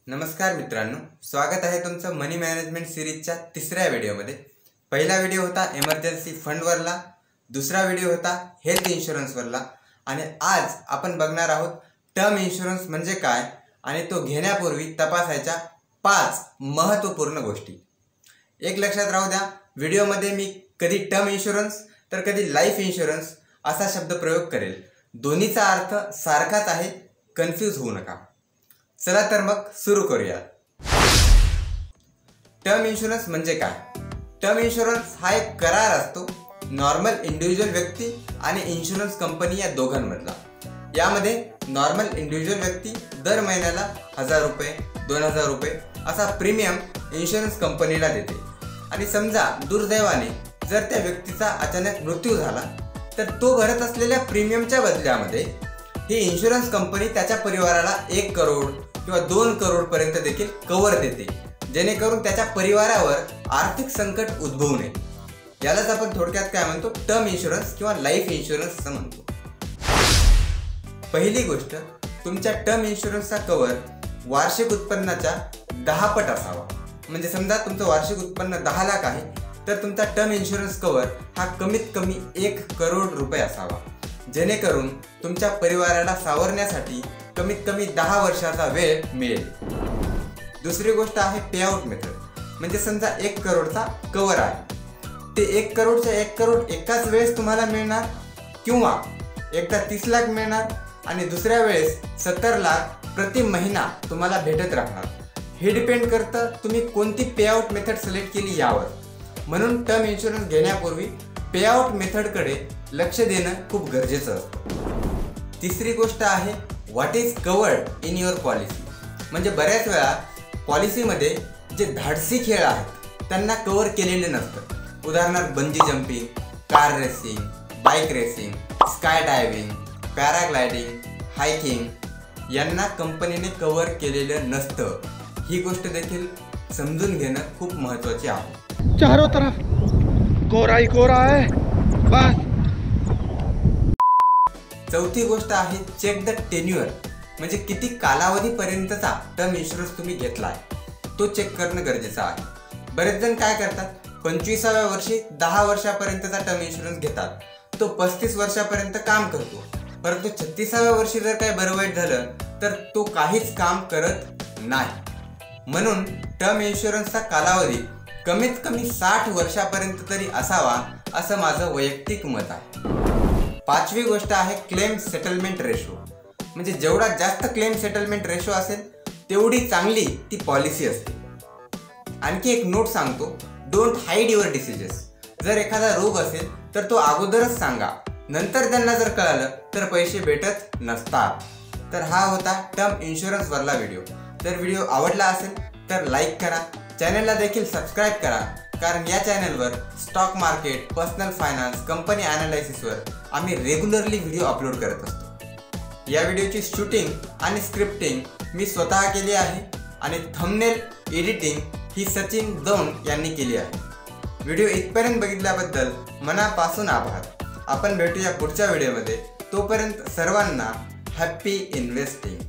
नमस्कार मित्रांनो, स्वागत आहे तुमचं मनी मॅनेजमेंट सिरीजच्या तिसऱ्या व्हिडिओमध्ये। पहिला व्हिडिओ होता इमर्जन्सी फंडवरला, दुसरा व्हिडिओ होता हेल्थ इन्शुरन्सवरला आणि आज आपण बघणार आहोत टर्म इन्शुरन्स म्हणजे काय आणि तो घेण्यापूर्वी तपासायच्या 5 महत्त्वपूर्ण गोष्टी। एक लक्षात राहू द्या, व्हिडिओमध्ये मी कधी टर्म इन्शुरन्स तर कधी लाईफ इन्शुरन्स असा शब्द प्रयोग करेल। दोन्हीचा अर्थ सारखाच आहे, कन्फ्यूज होऊ नका। चला तर मग सुरू करूया। टर्म इन्शुरन्स म्हणजे काय? टर्म इन्शुरन्स हा एक करार असतो नॉर्मल इंडिव्हिज्युअल व्यक्ती आणि इन्शुरन्स कंपनी या दोघांमधला। यामध्ये नॉर्मल इंडिव्हिज्युअल व्यक्ती दर महिन्याला 1000 रुपये 2000 रुपये असा प्रीमियम इन्शुरन्स कंपनीला देते आणि समजा दुर्दैवाने जर त्या व्यक्तीचा अचानक मृत्यू झाला तर तो भरत असलेल्या प्रीमियमच्या बदल्यामध्ये ही इन्शुरन्स कंपनी त्याच्या परिवाराला 1 करोड किंवा 2 करोड पर्यंत देखील कव्हर देते, जेणेकरून त्याच्या परिवारावर आर्थिक संकट उद्भवू नये। यालाच आपण थोडक्यात काय म्हणतो, टर्म इन्शुरन्स किंवा लाईफ इन्शुरन्स असं म्हणतो। पहिली गोष्ट, तुमच्या टर्म इन्शुरन्सचा कव्हर वार्षिक उत्पन्नाच्या 10 पट असावा। म्हणजे समजा तुमचं वार्षिक उत्पन्न 10 लाख आहे तर तुमचा टर्म इन्शुरन्स कव्हर हा कमीत कमी 1 करोड रुपये असावा, जेणेकरून तुमच्या परिवाराला सावरण्यासाठी कमीत कमी 10 वर्षाचा वेळ मिळेल। दुसरी गोष्ट आहे पेआउट मेथड। म्हणजे समजा 1 करोडचा कव्हर आहे, ते 1 करोडच्या 1 करोड एकाच वेळेस तुम्हाला मिळणार किंवा एकदा 30 लाख मिळणार आणि दुसऱ्या वेळेस 70 लाख प्रति महिना तुम्हाला भेटत राहणार। हे डिपेंड करतं तुम्ही कोणती पेआउट मेथड सिलेक्ट केली यावर। म्हणून टर्म इन्शुरन्स घेण्यापूर्वी पेआउट मेथडकडे लक्ष देणं खूप गरजेचं असतं। तिसरी गोष्ट आहे what is covered in your policy. म्हणजे बऱ्याच वेळा पॉलिसीमध्ये जे धाडसी खेळ आहेत त्यांना कव्हर केलेले नसतं। उदाहरणार्थ bungee jumping, car racing, bike racing, sky diving, paragliding, hiking यांना कंपनीने कव्हर केलेलं नसतं। ही गोष्ट देखील समजून घेणं खूप महत्त्वाचे आहे। चारों तरफ कोरा ही कोरा है बस। चौथी गोष्ट आहे चेक द टेन्युअर। म्हणजे किती कालावधीपर्यंतचा टर्म इन्शुरन्स तुम्ही घेतला आहे तो चेक करणं गरजेचं आहे। बरेच जण काय करतात, 25व्या वर्षी 10 वर्षापर्यंतचा टर्म इन्शुरन्स घेतात, तो 35 वर्षापर्यंत काम करतो, परंतु 36व्या वर्षी जर काय बरं वाईट झालं तर तो काहीच काम करत नाही। म्हणून टर्म इन्शुरन्सचा कालावधी कमीत कमी 60 वर्षापर्यंत तरी असावा असं माझं वैयक्तिक मत आहे। 5वी गोष्ट आहे क्लेम सेटलमेंट रेशो। म्हणजे जेवढा जास्त क्लेम सेटलमेंट रेशो असेल तेवढी चांगली ती पॉलिसी असते। आणखी एक नोट सांगतो, डोंट हाईड युअर डिसीजेस। जर एखादा रोग असेल तर तो अगोदरच सांगा, नंतर त्यांना जर कळालं तर पैसे भेटत नसतात। तर हा होता टर्म इन्शुरन्सवरला व्हिडिओ। जर व्हिडिओ आवडला असेल तर लाईक करा, चॅनलला देखील सबस्क्राईब करा, कारण या चॅनलवर stock market, personal finance, company ॲनालिसिसवर आम्ही रेग्युलरली व्हिडिओ अपलोड करत असतो। या व्हिडिओची शूटिंग आणि स्क्रिप्टिंग मी स्वतः केली आहे आणि थंबनेल एडिटिंग ही सचिन दौंड यांनी केली आहे। व्हिडिओ इथपर्यंत बघितल्याबद्दल मनापासून आभार। आपण भेटूया पुढच्या व्हिडिओमध्ये। तोपर्यंत सर्वांना हॅप्पी इन्व्हेस्टिंग।